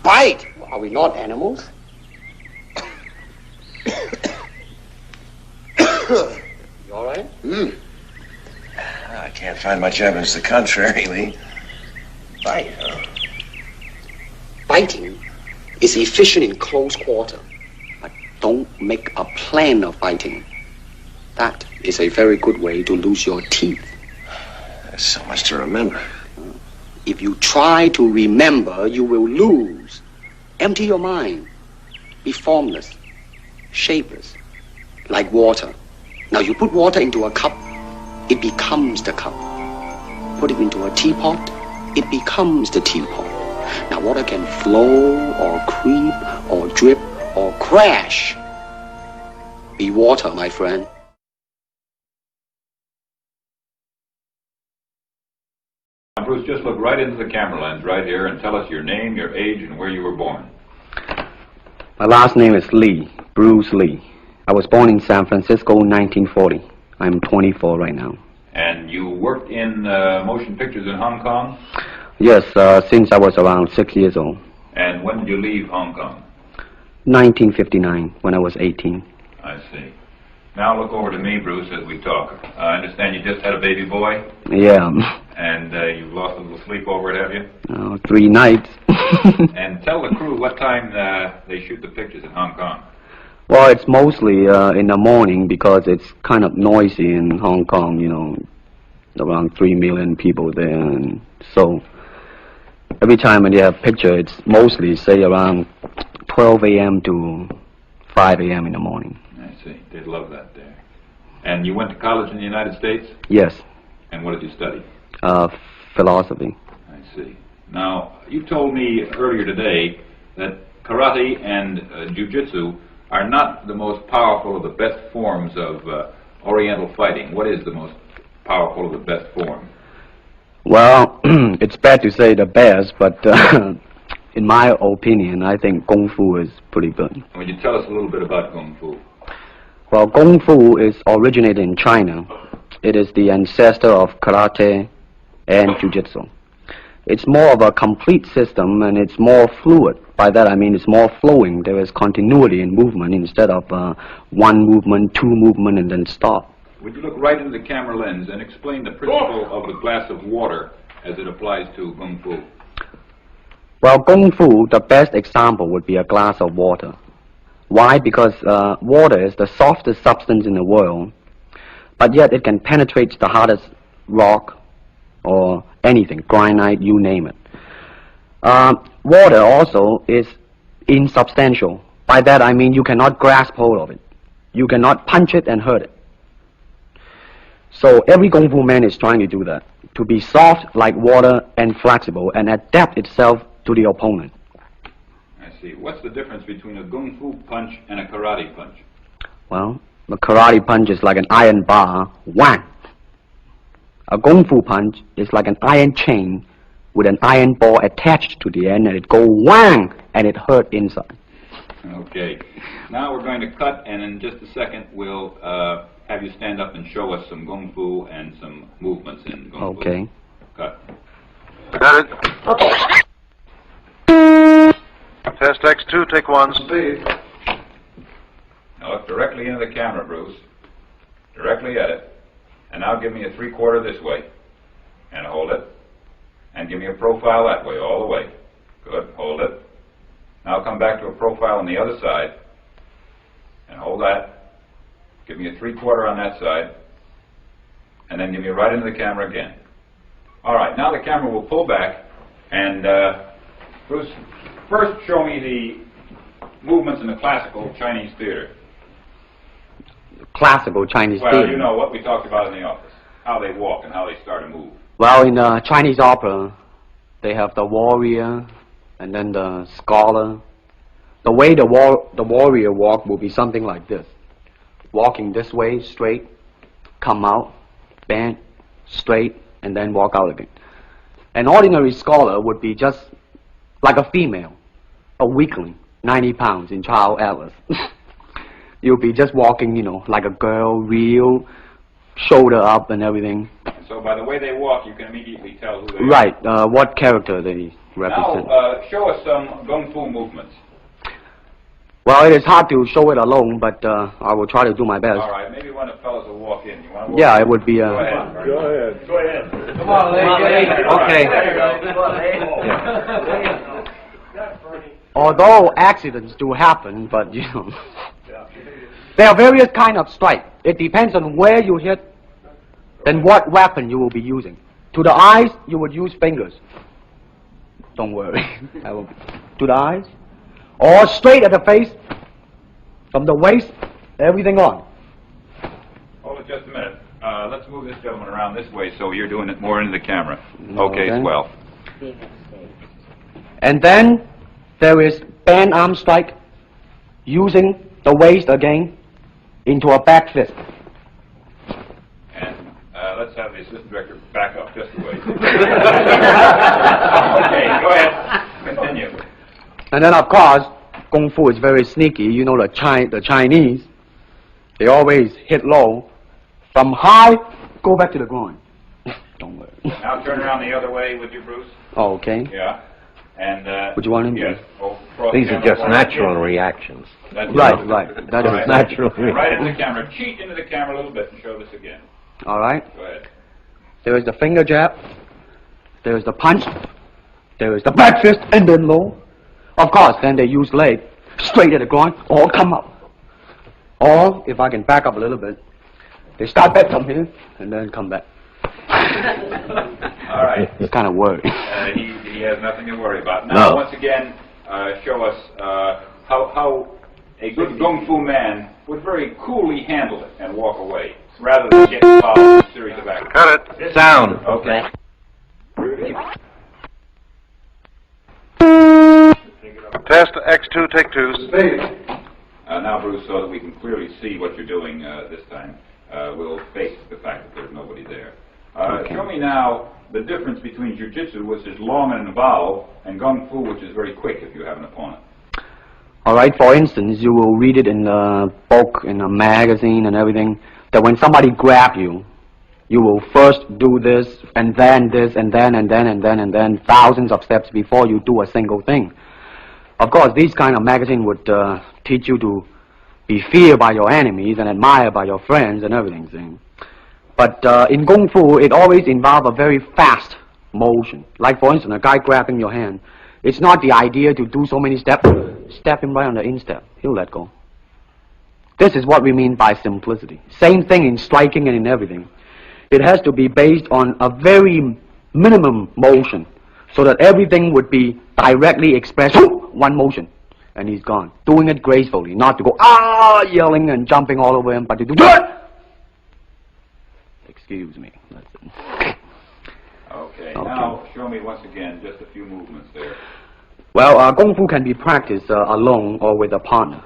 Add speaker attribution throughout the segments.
Speaker 1: Bite? Are we not animals? You all right?
Speaker 2: I can't find much evidence to the contrary, Lee. Bite, huh?
Speaker 1: Biting is efficient in close quarter, but don't make a plan of biting. That is a very good way to lose your teeth.
Speaker 2: There's so much to remember.
Speaker 1: If you try to remember, you will lose. Empty your mind. Be formless, shapeless, like water. Now you put water into a cup, it becomes the cup. Put it into a teapot, it becomes the teapot. Now water can flow or creep or drip or crash. Be water, my friend.
Speaker 3: Bruce, just look right into the camera lens right here and tell us your name, your age, and where you were born.
Speaker 1: My last name is Lee, Bruce Lee. I was born in San Francisco in 1940. I'm 24 right now.
Speaker 3: And you worked in motion pictures in Hong Kong?
Speaker 1: Yes, since I was around 6 years old.
Speaker 3: And when did you leave Hong Kong?
Speaker 1: 1959, when I was 18.
Speaker 3: I see. Now look over to me, Bruce, as we talk. I understand you just had a baby boy?
Speaker 1: Yeah.
Speaker 3: And you've lost a little sleep over it, have you?
Speaker 1: 3 nights.
Speaker 3: And tell the crew what time they shoot the pictures in Hong Kong.
Speaker 1: Well, it's mostly in the morning because it's kind of noisy in Hong Kong, you know, around 3 million people there. And so every time when you have a picture, it's mostly, say, around 12 a.m. to 5 a.m. in the morning.
Speaker 3: I see. They'd love that there. And you went to college in the United States?
Speaker 1: Yes.
Speaker 3: And what did you study?
Speaker 1: Philosophy.
Speaker 3: I see. Now, you told me earlier today that karate and jiu-jitsu are not the most powerful or the best forms of Oriental fighting. What is the most powerful or the best form?
Speaker 1: Well, it's bad to say the best, but in my opinion, I think Kung Fu is pretty good.
Speaker 3: Would you tell us a little bit about Kung Fu?
Speaker 1: Well, Kung Fu is originated in China. It is the ancestor of karate and jiu-jitsu. It's more of a complete system and it's more fluid. By that I mean it's more flowing. There is continuity in movement instead of one movement, two movement, and then stop.
Speaker 3: Would you look right into the camera lens and explain the principle of the glass of water as it applies to Kung Fu?
Speaker 1: Well, Kung Fu, the best example would be a glass of water. Why? Because water is the softest substance in the world, but yet it can penetrate the hardest rock or anything, granite, you name it. Water also is insubstantial. By that I mean you cannot grasp hold of it. You cannot punch it and hurt it. So every Kung Fu man is trying to do that, to be soft like water and flexible and adapt itself to the opponent.
Speaker 3: I see. What's the difference between a Kung Fu punch and a karate punch?
Speaker 1: Well, the karate punch is like an iron bar, whang. A Kung Fu punch is like an iron chain with an iron ball attached to the end, and it go whang, and it hurt inside.
Speaker 3: Okay. Now we're going to cut, and in just a second we'll have you stand up and show us some Kung Fu and some movements in Kung Fu.
Speaker 1: Okay.
Speaker 3: Cut.
Speaker 2: Got it.
Speaker 1: Okay.
Speaker 2: Test X2, take 1.
Speaker 3: Speed. Now look directly into the camera, Bruce. Directly at it. And now give me a 3/4 this way. And hold it. And give me a profile that way, all the way. Good. Hold it. Now come back to a profile on the other side. And hold that. Give me a 3/4 on that side. And then give me right into the camera again. All right. Now the camera will pull back. And Bruce, first show me the movements in the classical Chinese theater.
Speaker 1: Classical Chinese
Speaker 3: Well,
Speaker 1: theater.
Speaker 3: you know what we talked about in the office. How they walk and how they start to move.
Speaker 1: Well, in Chinese opera, they have the warrior and then the scholar. The way the warrior walk will be something like this. Walking this way, straight, come out, bend, straight, and then walk out again. An ordinary scholar would be just like a female, a weakling, 90 pounds in child atlas. You'll be just walking, you know, like a girl, real, shoulder up and everything.
Speaker 3: So by the way they walk, you can immediately tell who they
Speaker 1: Right, what character they represent.
Speaker 3: Now, show us some Kung Fu movements.
Speaker 1: Well, it is hard to show it alone, but I will try to do my best.
Speaker 3: All right, maybe one of the fellows will walk in. You want to walk
Speaker 1: Yeah,
Speaker 3: in?
Speaker 1: it would be...
Speaker 3: Go ahead.
Speaker 2: Go ahead.
Speaker 3: Go ahead.
Speaker 4: Come on, lady.
Speaker 1: Okay.
Speaker 4: There you go.
Speaker 1: Although accidents do happen, but you know, there are various kind of strike. It depends on where you hit, then what weapon you will be using. To the eyes, you would use fingers. Don't worry. To the eyes, or straight at the face, from the waist, everything on.
Speaker 3: Hold it just a minute. Let's move this gentleman around this way so you're doing it more into the camera. Okay, swell.
Speaker 1: And then there is band arm strike, using the waist again into a back fist.
Speaker 3: And let's have the assistant director back up just a ways. Okay, go ahead. Continue.
Speaker 1: And then, of course, Kung Fu is very sneaky. You know, the Chinese, they always hit low. From high, go back to the groin. Don't worry.
Speaker 3: Now turn around the other way, would you, Bruce?
Speaker 1: Oh, okay.
Speaker 3: Yeah. And,
Speaker 1: Would you want him to?
Speaker 3: yes. Cross
Speaker 5: These
Speaker 3: the
Speaker 5: are
Speaker 3: camera
Speaker 5: just
Speaker 3: forward.
Speaker 5: natural reactions.
Speaker 3: That's
Speaker 1: Right, right. That
Speaker 3: All
Speaker 1: is
Speaker 3: right.
Speaker 1: natural.
Speaker 3: Right into the camera. Cheat into the camera a little bit and show this again.
Speaker 1: All right.
Speaker 3: Go ahead.
Speaker 1: There is the finger jab. There is the punch. There is the back fist and then low. Of course, then they use leg straight at the groin or come up. Or, if I can back up a little bit, they start back from here and then come back.
Speaker 3: All right.
Speaker 1: It's kind of worry.
Speaker 3: He has nothing to worry about. Now,
Speaker 5: No.
Speaker 3: once again, show us how a good Kung Fu man would very coolly handle it and walk away, rather than get involved in a series of actions.
Speaker 5: Cut it. Sound.
Speaker 3: Okay.
Speaker 2: Test X2, take two.
Speaker 3: Now, Bruce, so that we can clearly see what you're doing this time, we'll face the fact that there's nobody there. Show me now the difference between Jiu-Jitsu, which is long and involved, and Kung Fu, which is very quick if you have an opponent.
Speaker 1: All right, for instance, you will read it in a book, in a magazine and everything, that when somebody grab you, you will first do this, and then this, and then, and then, and then, and then, thousands of steps before you do a single thing. Of course, these kind of magazine would teach you to be feared by your enemies and admired by your friends and everything. See? But in Kung Fu, it always involves a very fast motion. Like, for instance, a guy grabbing your hand. It's not the idea to do so many steps. Step him right on the instep. He'll let go. This is what we mean by simplicity. Same thing in striking and in everything. It has to be based on a very minimum motion so that everything would be directly expressed. One motion. And he's gone. Doing it gracefully. Not to go, yelling and jumping all over him, but to do it. Excuse me. That's it.
Speaker 3: Okay, now show me once again just a few movements there.
Speaker 1: Well, Kung Fu can be practiced alone or with a partner.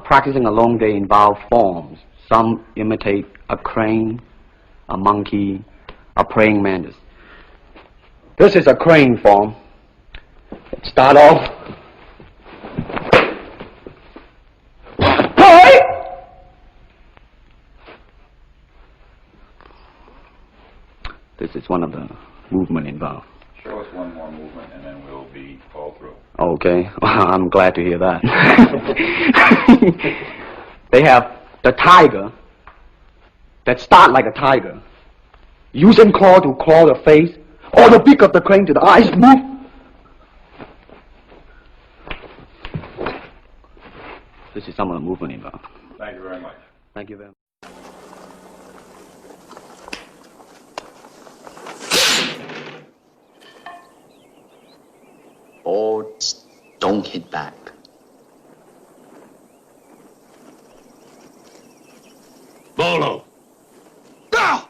Speaker 1: Practicing alone, they involve forms. Some imitate a crane, a monkey, a praying mantis. This is a crane form. Start off. This is one of the movement involved.
Speaker 3: Show us one more movement and then we'll be all through.
Speaker 1: Okay, I'm glad to hear that. They have the tiger that start like a tiger, using claw to claw the face, or the beak of the crane to the eyes move. This is some of the movement involved.
Speaker 3: Thank you very much.
Speaker 1: Thank you very much.
Speaker 6: Or don't hit back.
Speaker 5: Bolo.
Speaker 6: Go!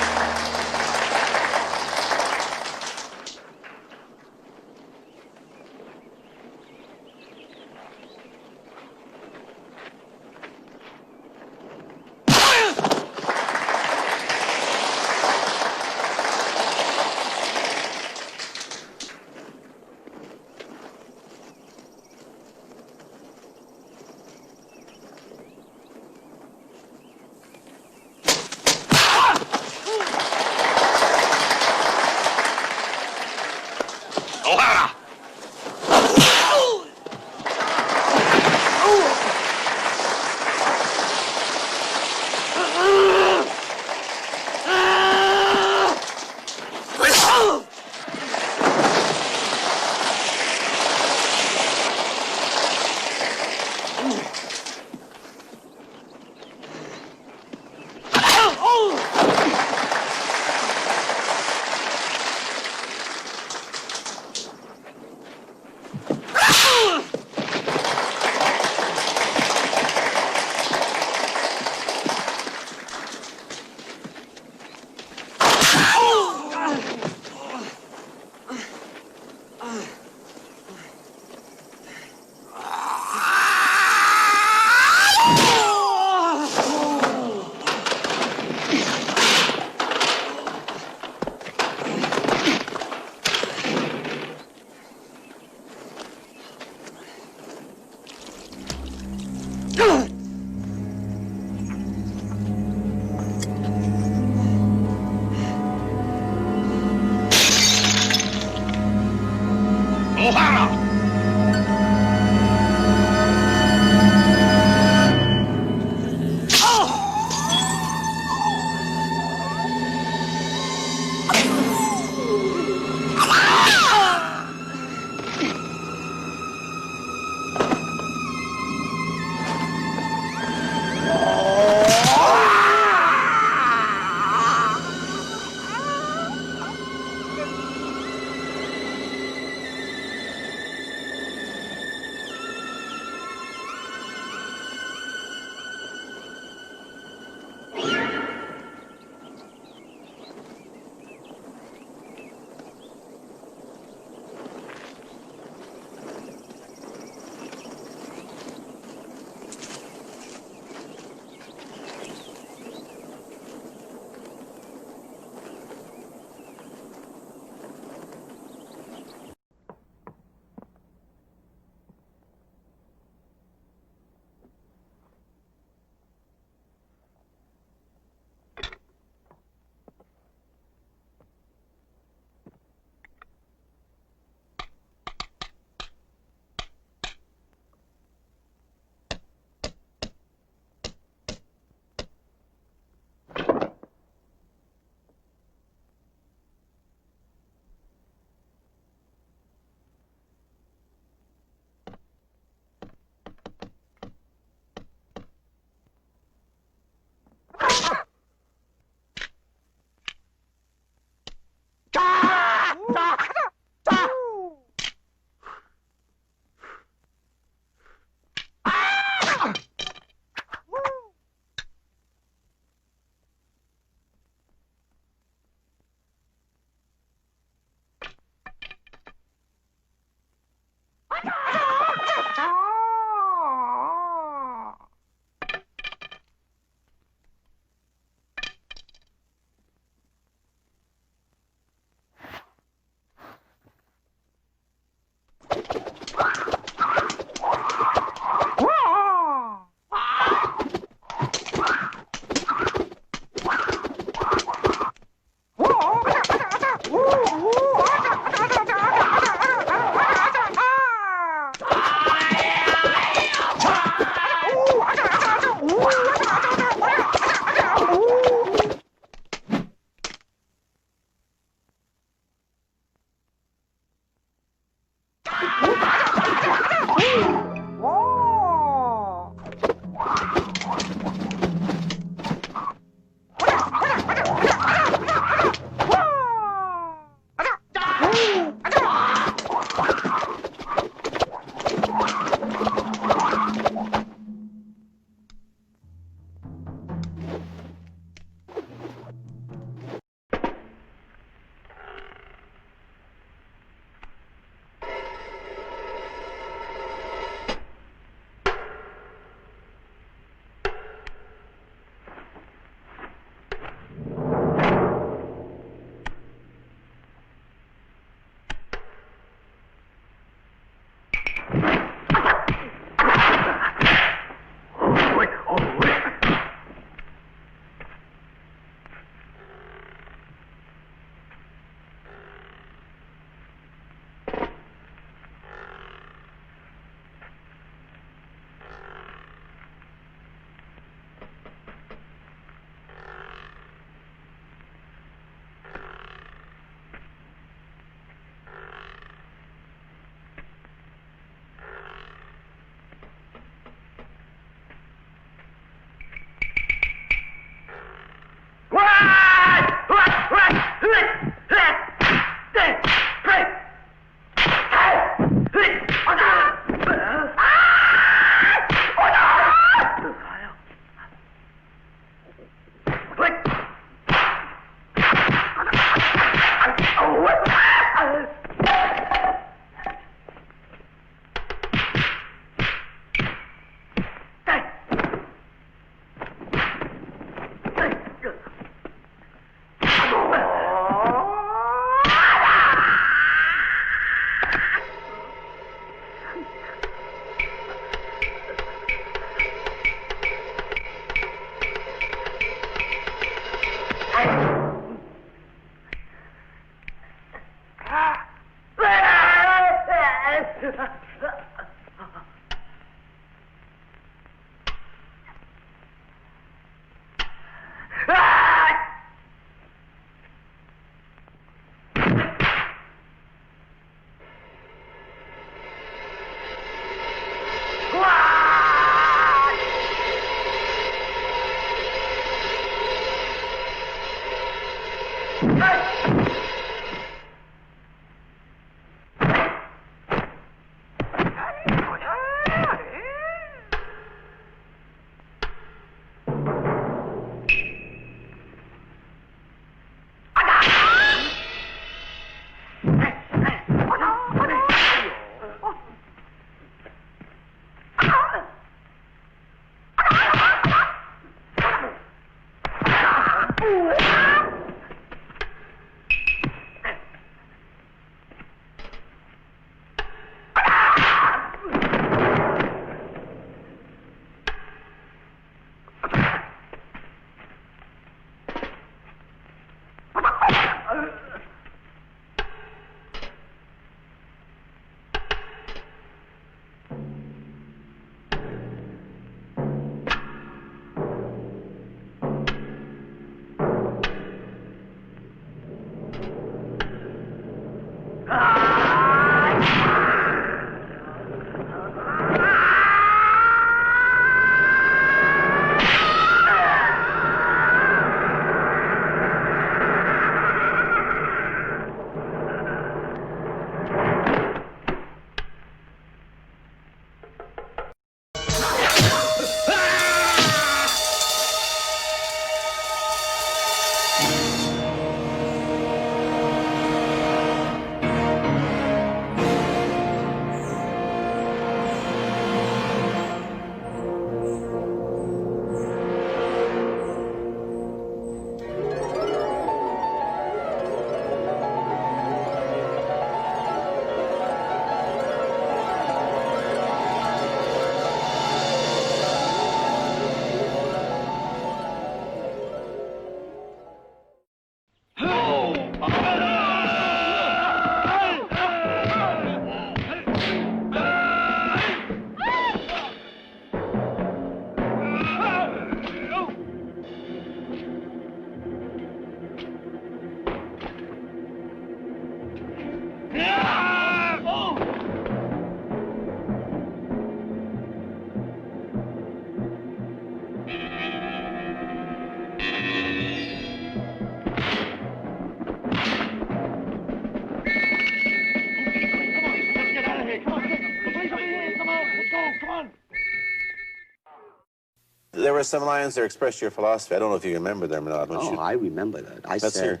Speaker 4: There were some lines that expressed your philosophy. I don't know if you remember them or not.
Speaker 7: Oh, I remember that. I
Speaker 4: Let's
Speaker 7: said,
Speaker 4: hear.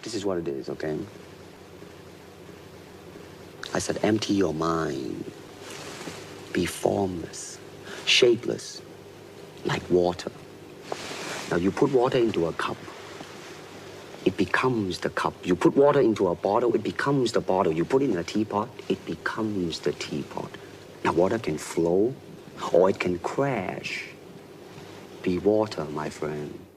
Speaker 7: this is what it is, okay? I said, empty your mind. Be formless, shapeless, like water. Now, you put water into a cup, it becomes the cup. You put water into a bottle, it becomes the bottle. You put it in a teapot, it becomes the teapot. Now, water can flow, or it can crash. Be water, my friend.